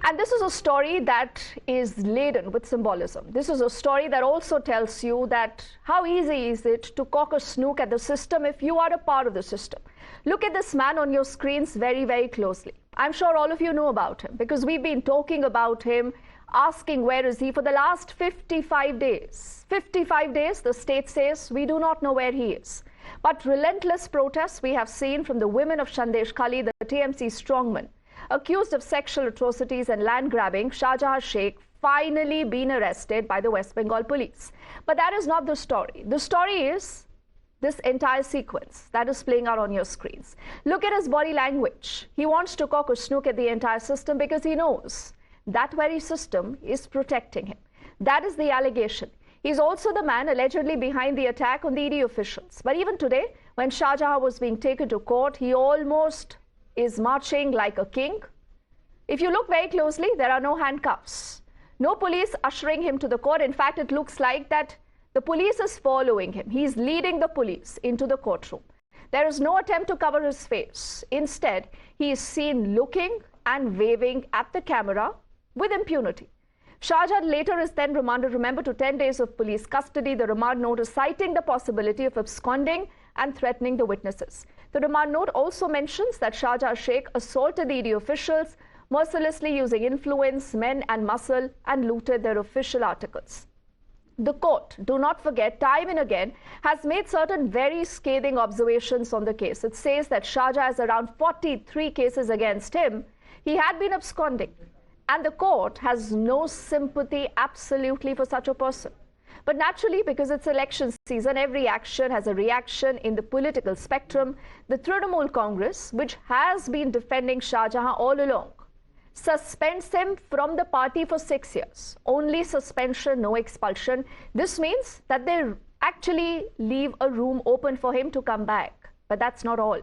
And this is a story that is laden with symbolism. This is a story that also tells you that how easy is it to cock a snook at the system if you are a part of the system. Look at this man on your screens very, very closely. I'm sure all of you know about him because we've been talking about him, asking where is he for the last 55 days. 55 days, the state says, we do not know where he is. But relentless protests we have seen from the women of Sandesh Khali, the TMC Strongman, accused of sexual atrocities and land grabbing, Shahjahan Sheikh finally been arrested by the West Bengal police. But that is not the story. The story is this entire sequence that is playing out on your screens. Look at his body language. He wants to cock a snook at the entire system because he knows that very system is protecting him. That is the allegation. He's also the man allegedly behind the attack on the ED officials. But even today, when Shahjahan was being taken to court, he almost is marching like a king. If you look very closely, there are no handcuffs. No police ushering him to the court. In fact, it looks like that the police is following him. He's leading the police into the courtroom. There is no attempt to cover his face. Instead, he is seen looking and waving at the camera with impunity. Shahjahan later is then remanded, remember, to 10 days of police custody. The remand note is citing the possibility of absconding and threatening the witnesses. The remand note also mentions that Shahjahan Sheikh assaulted the ED officials, mercilessly using influence, men and muscle, and looted their official articles. The court, do not forget, time and again, has made certain very scathing observations on the case. It says that Shahjahan has around 43 cases against him. He had been absconding. And the court has no sympathy absolutely for such a person. But naturally, because it's election season, every action has a reaction in the political spectrum. The Trinamool Congress, which has been defending Shahjahan all along, suspends him from the party for 6 years. Only suspension, no expulsion. This means that they actually leave a room open for him to come back. But that's not all.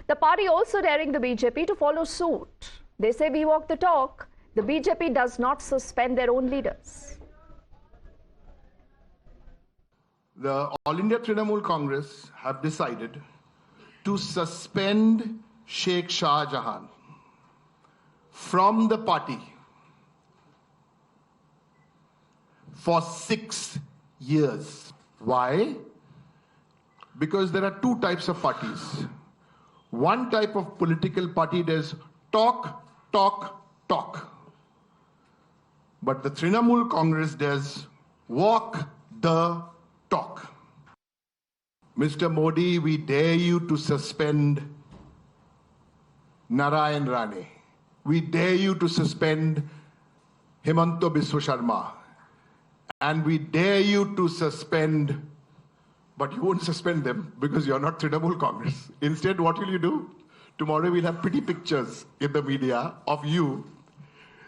The party also daring the BJP to follow suit. They say we walk the talk. The BJP does not suspend their own leaders. The All India Trinamool Congress have decided to suspend Sheikh Shahjahan from the party for 6 years. Why? Because there are two types of parties. One type of political party does talk, talk, talk. But the Trinamool Congress does walk the talk. Mr. Modi, we dare you to suspend Narayan Rane. We dare you to suspend Himanta Biswa Sharma. And we dare you to suspend, but you won't suspend them because you're not Trinamool Congress. Instead, what will you do? Tomorrow we'll have pretty pictures in the media of you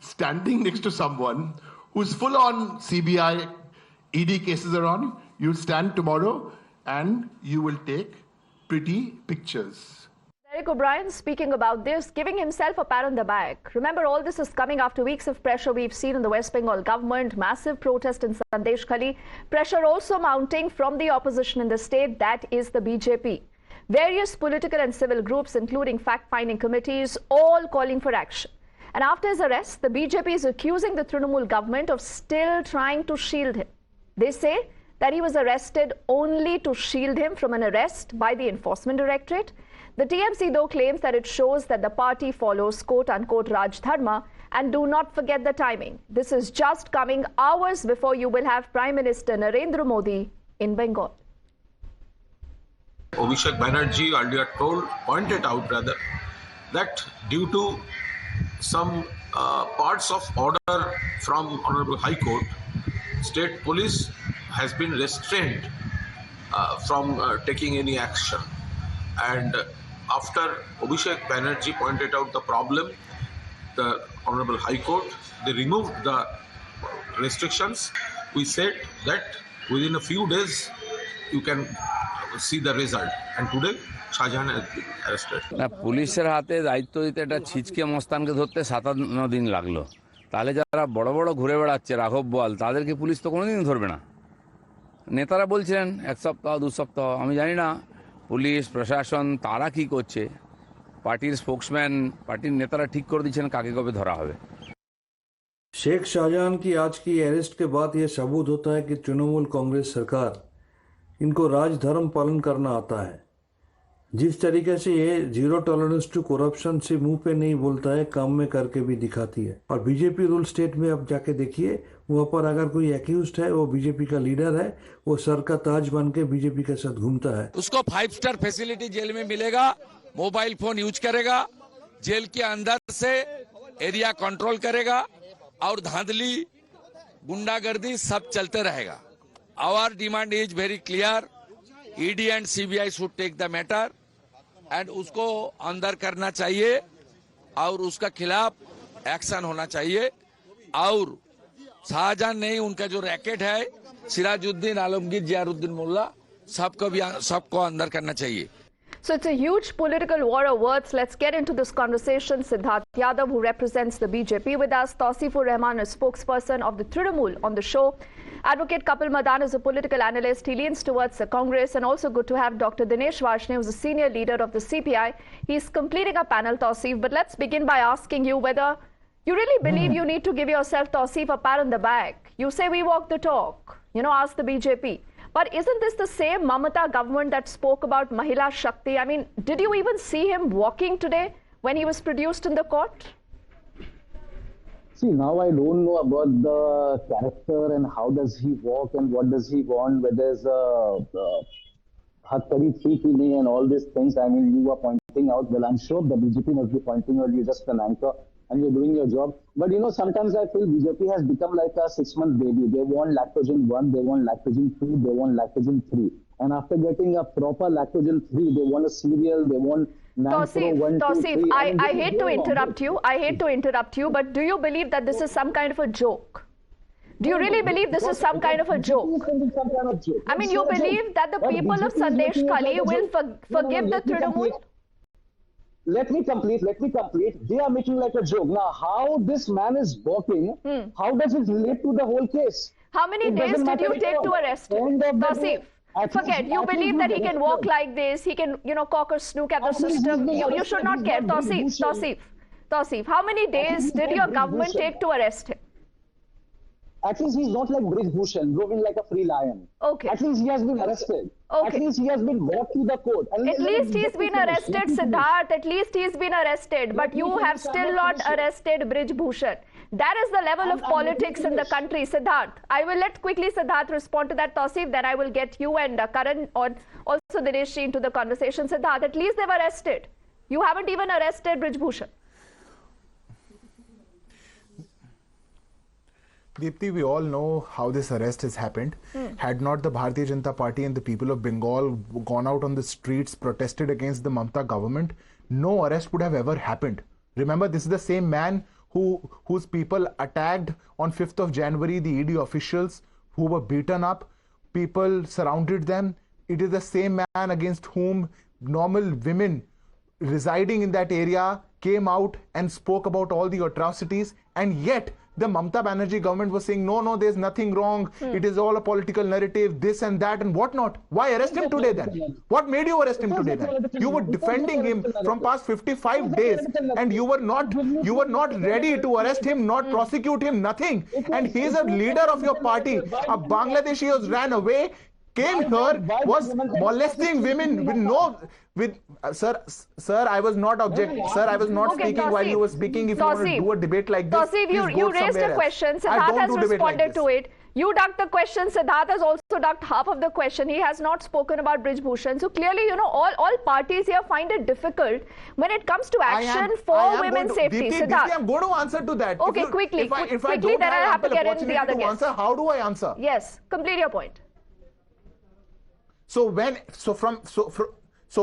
standing next to someone who's full on CBI, ED cases are on. You'll stand tomorrow and you will take pretty pictures. Derek O'Brien speaking about this, giving himself a pat on the back. Remember, all this is coming after weeks of pressure we've seen in the West Bengal government, massive protest in Sandesh Khali, pressure also mounting from the opposition in the state, that is the BJP. Various political and civil groups, including fact-finding committees, all calling for action. And after his arrest, the BJP is accusing the Trinamool government of still trying to shield him. They say that he was arrested only to shield him from an arrest by the Enforcement Directorate. The TMC, though, claims that it shows that the party follows quote-unquote Raj Dharma. And do not forget the timing. This is just coming hours before you will have Prime Minister Narendra Modi in Bengal. Abhishek Banerjee earlier pointed out that due to some parts of order from Honorable High Court, State Police has been restrained from taking any action. And after Abhishek Banerjee pointed out the problem, the Honorable High Court, they removed the restrictions. We said that within a few days you can see the result. And today Shahjahan has been arrested. না পুলিশের হাতে দায়িত্ব দিতে একটা ছিচকে মস্তানকে ধরতে 57 দিন লাগলো। তাহলে যারা বড় বড় ঘুরে বেড়াচ্ছে রাঘব বোয়াল, তাদেরকে পুলিশ তো কোনোদিন ধরবে না। নেতারা বলছেন এক সপ্তাহ 2 সপ্তাহ, আমি জানি না পুলিশ প্রশাসন তারা কি করছে। পার্টির স্পোকসম্যান, পার্টির নেতারা ঠিক করে দিচ্ছেন কাকে কবে ধরা হবে। शेख शाहजहां की आज की अरेस्ट के बाद यह सबूत होता है कि तृणमूल कांग्रेस सरकार इनको राजधर्म पालन करना आता है। जिस तरीके से ये जीरो टॉलरेंस टू करप्शन से मुंह पे नहीं बोलता है, काम में करके भी दिखाती है। और बीजेपी रूल स्टेट में अब जाके देखिए, वहाँ पर अगर कोई एक्यूज्ड है, वो बीजेपी का लीडर है, वो सर का ताज बन के बीजेपी के साथ घूमता है। उसको 5 स्टार फैसिलिटी जेल में मिलेगा, मोबाइल फोन यूज करेगा, जेल के अंदर से एरिया कंट्रोल करेगा और धांधली गुंडागर्दी सब चलते रहेगा। Our demand is very clear, ED and CBI should take the matter and उसको अंदर करना चाहिए और उसका खिलाफ एक्शन होना चाहिए। और शाहजहां नहीं, उनका जो रैकेट है सिराजुद्दीन, आलमगीर, जियारुद्दीन मुल्ला, सबको अंदर करना चाहिए। So it's a huge political war of words. Let's get into this conversation. Siddharth Yadav, who represents the BJP, with us. Tausifur Rahman, a spokesperson of the Trinamool, on the show. Advocate Kapil Madan is a political analyst. He leans towards the Congress. And also good to have Dr. Dinesh Varshney, who's a senior leader of the CPI. He's completing a panel, Tausif. But let's begin by asking you whether you really believe you need to give yourself, Tausif, a pat on the back. You say we walk the talk. Ask the BJP. But isn't this the same Mamata government that spoke about Mahila Shakti? I mean, did you even see him walking today when he was produced in the court? See, now I don't know about the character and how does he walk and what does he want, whether there's Hatkari Fikini and all these things. I mean, you are pointing out, well, I'm sure the BJP must be pointing out, you're just an anchor and you're doing your job. But sometimes I feel BJP has become like a 6-month baby. They want lactogen 1, they want lactogen 2, they want lactogen 3. And after getting a proper lactogen 3, they want a cereal, they want Tausif, I hate to interrupt you. I hate to interrupt you, but do you believe that this is some kind of a joke? Do you really believe this is some kind of a joke? I mean, you believe that the people of Sandesh Khali will forgive the Trinamool? Let me complete. They are making like a joke. Now, how this man is walking, how does it relate to the whole case? How many days did you take to arrest him? Tausif, forget. You believe that he can walk like this, he can, cock or snook at the system. You should not care. Tausif, how many days did your government take to arrest him? At least he's not like Brij Bhushan, roving like a free lion. Okay. At least he has been arrested. Okay. At least he has been brought to the court. At least he's been arrested, Siddharth. At least he's been arrested. But you have still not arrested Brij Bhushan. That is the level of politics in the country, Siddharth. I will let quickly Siddharth respond to that, Tausif. Then I will get you and Karan or also Dinesh into the conversation. Siddharth, at least they've arrested. You haven't even arrested Brij Bhushan. Deepti, we all know how this arrest has happened. Had not the Bharatiya Janata Party and the people of Bengal gone out on the streets, protested against the Mamata government, no arrest would have ever happened. Remember, this is the same man whose people attacked on 5th of January, the ED officials who were beaten up. People surrounded them. It is the same man against whom normal women residing in that area came out and spoke about all the atrocities, and yet the Mamata Banerjee government was saying, no, there's nothing wrong. It is all a political narrative, this and that and whatnot. Why arrest him today then? What made you arrest him today then? You were defending him from past 55 days and you were not ready to arrest him, not prosecute him, nothing. And he is a leader of your party. A Bangladeshi who ran away, came here, was molesting women sir, I was not speaking Tausif, while you were speaking. If you want to do a debate like this, Tausif, you raised a question. Siddharth has responded to it. You ducked the question. Siddharth has also ducked half of the question. He has not spoken about Brij Bhushan. So clearly, all parties here find it difficult when it comes to action for women's safety. Deepti, Siddharth, I'm going to answer to that. Okay, quickly, then I have to get into the other guests. How do I answer? Yes, complete your point. So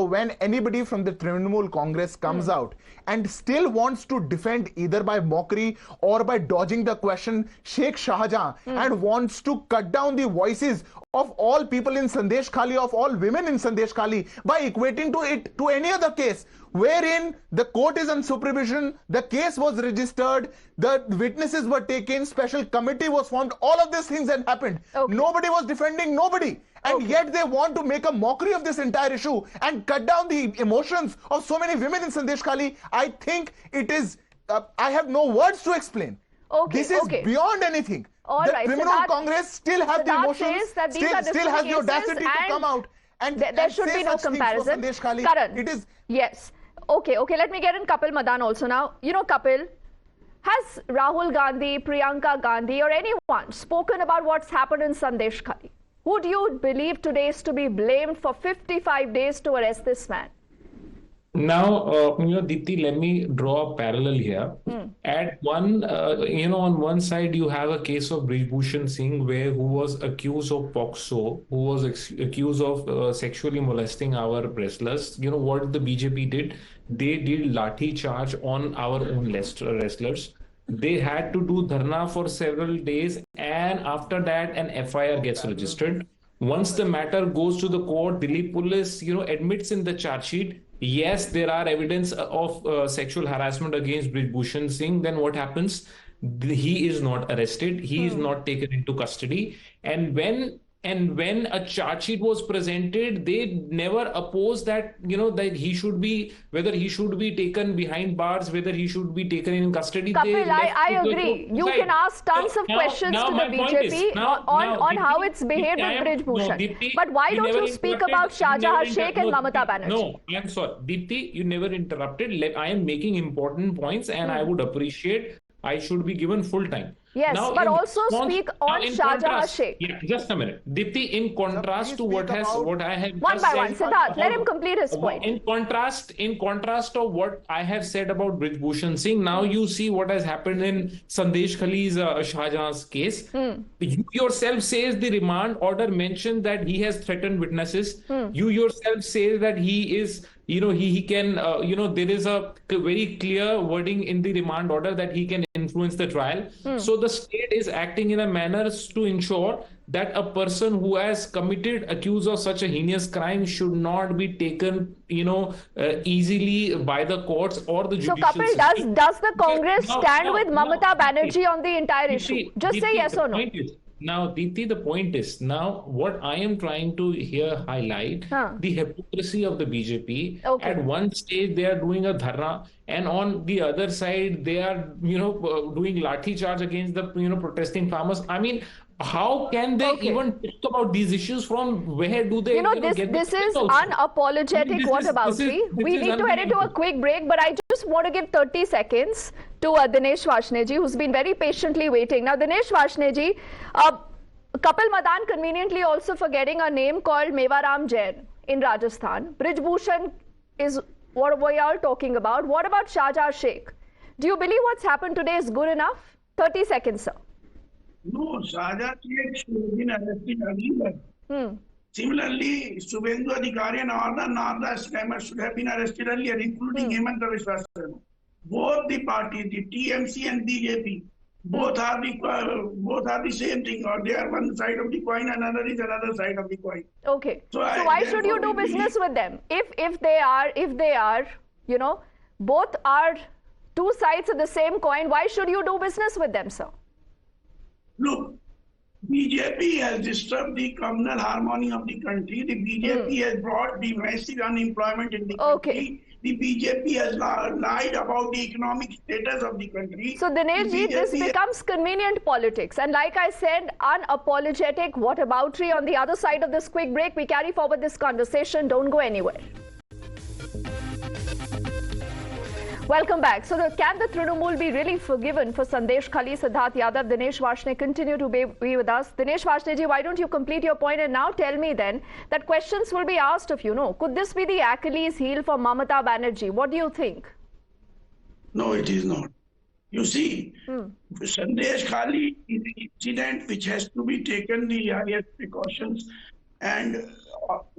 when anybody from the Trinamool Congress comes out and still wants to defend either by mockery or by dodging the question Sheikh Shahjahan and wants to cut down the voices of all people in Sandesh Khali, of all women in Sandesh Khali, by equating it to any other case wherein the court is on supervision, the case was registered, the witnesses were taken, special committee was formed, all of these things had happened. Okay. Nobody was defending nobody. And yet they want to make a mockery of this entire issue and cut down the emotions of so many women in Sandesh Khali. I think it is, I have no words to explain. Okay, This is okay. beyond anything. All the right, criminal Siddharth- Congress still have the Siddharth emotions, says that these are still has the different audacity cases to come and out and there and should say be no such things for comparison. Sandesh Khali. Karan, It is yes. Okay, let me get in Kapil Madan also now. You know, Kapil, has Rahul Gandhi, Priyanka Gandhi or anyone spoken about what's happened in Sandesh Khali? Who do you believe today is to be blamed for 55 days to arrest this man? Now, Deepti, let me draw a parallel here. At one, on one side, you have a case of Brijbhushan Singh, who was accused of POXO, who was accused of sexually molesting our wrestlers. You know what the BJP did? They did lathi charge on our own wrestlers. They had to do dharna for several days, and after that, an FIR gets registered. Once the matter goes to the court, Delhi police, admits in the charge sheet, yes, there are evidence of sexual harassment against Brijbhushan Singh. Then what happens? He is not arrested. He is not taken into custody. And when a charge sheet was presented, they never opposed that, that he should be, whether he should be taken behind bars, whether he should be taken in custody. Kapil, I agree. You can ask tons of questions to the BJP on how it's behaved with Brijbhushan. But why don't you speak about Shahjahan Sheikh and Mamata Banerjee? No, I'm sorry. Deepti, you never interrupted. I am making important points and I would appreciate I should be given full time. Yes, now, but also speak on Shahjahan Sheikh. Yeah, just a minute. Deepti, in contrast to what I have one by one, Siddharth, let him complete his point. In contrast of what I have said about Brijbhushan Singh, now you see what has happened in Sandesh Khali's Shahjahan's case. You yourself says the remand order mentioned that he has threatened witnesses. You yourself say that he is, he can, there is a very clear wording in the remand order that he can influence the trial. So the state is acting in a manner to ensure that a person who has committed, accused of such a heinous crime should not be taken, easily by the courts or the judicial system. So Kapil, does the Congress stand with Mamata Banerjee on the entire issue? Just say yes or no. Now, Deepti, the point is, now what I am trying to here highlight, the hypocrisy of the BJP. Okay. At one stage, they are doing a dharna, and on the other side, they are, doing lathi charge against the, protesting farmers. I mean, how can they even talk about these issues? From where do they get this is unapologetic whataboutery. We need to head into a quick break, but I just want to give 30 seconds to Dinesh Vaishnaji, who's been very patiently waiting. Now, Dinesh Vaishnaji, Kapil Madan conveniently also forgetting a name called Mewaram Jain in Rajasthan. Brijbhushan is what we are talking about. What about Shahjahan Sheikh? Do you believe what's happened today is good enough? 30 seconds, sir. No, Shahjahan Sheikh should have been arrested earlier. Similarly, Subhendu Adhikari and all the Narda scammers should have been arrested earlier, including Hemant Biswa Sarma. Both the parties, the TMC and BJP, both are the same thing, or they are one side of the coin, another is another side of the coin. Okay. So why should you do business with them? If they are, both are two sides of the same coin, why should you do business with them, sir? Look, BJP has disturbed the communal harmony of the country. The BJP has brought the massive unemployment in the country. The BJP has lied about the economic status of the country. So, Dinesh ji, this becomes convenient politics. And like I said, unapologetic whataboutery. On the other side of this quick break, we carry forward this conversation. Don't go anywhere. Welcome back. So, can the Trinamool be really forgiven for Sandesh Khali, Siddharth Yadav, Dinesh Vaishnaji continue to be with us? Dinesh Vaishnaji, why don't you complete your point and now tell me then that questions will be asked of you. Could this be the Achilles heel for Mamata Banerjee? What do you think? No, it is not. You see, Sandesh Khali is an incident which has to be taken the highest precautions, and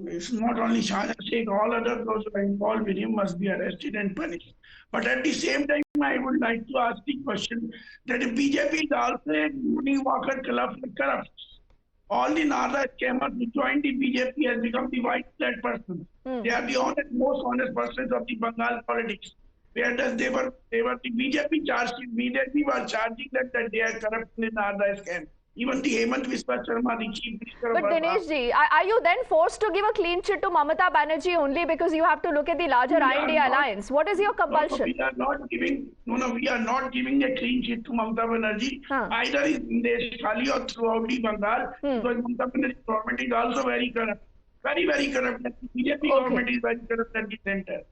it's not only Shahjahan Sheikh, all other those who are involved with him must be arrested and punished. But at the same time, I would like to ask the question that if BJP is also a money walker corrupt, all the Narda scammers who joined the BJP has become the white-clad persons. They are the most honest persons of the Bengal politics. Whereas they were the BJP charged, BJP was charging that they are corrupt in the Narda scam. even the Hemant Biswa Sharma, the Chief Minister But of Dinesh ji, are you then forced to give a clean chit to Mamata Banerjee only because you have to look at the larger IND alliance? What is your compulsion? We are not giving a clean sheet to Mamata Banerjee, either in Desh-Khali or throughout the Bengal, because Mamata Banerjee government is also very corrupt. Very, very corrupt. The BJP government is very corrupt at the center.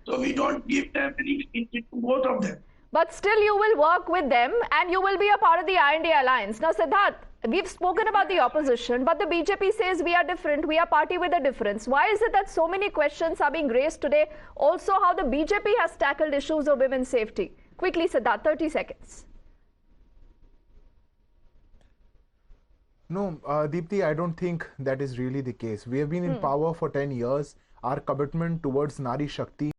So we don't give them any clean sheet to both of them. But still you will work with them and you will be a part of the IND alliance. Now Siddharth, we've spoken about the opposition, but the BJP says we are different, we are party with a difference. Why is it that so many questions are being raised today? Also how the BJP has tackled issues of women's safety. Quickly Siddharth, 30 seconds. No, Deepti, I don't think that is really the case. We have been in power for 10 years. Our commitment towards Nari Shakti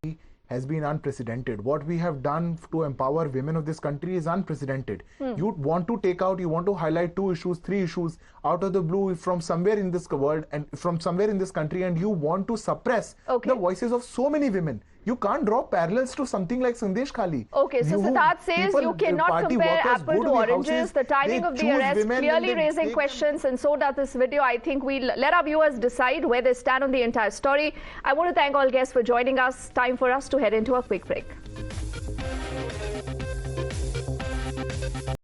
has been unprecedented. What we have done to empower women of this country is unprecedented. You want to highlight 2 issues, 3 issues out of the blue from somewhere in this world and from somewhere in this country, and you want to suppress the voices of so many women. You can't draw parallels to something like Sandesh Khali. Okay, so Siddharth says you cannot compare apple to oranges. The timing of the arrest clearly raising questions, and so does this video. I think we'll let our viewers decide where they stand on the entire story. I want to thank all guests for joining us. Time for us to head into a quick break.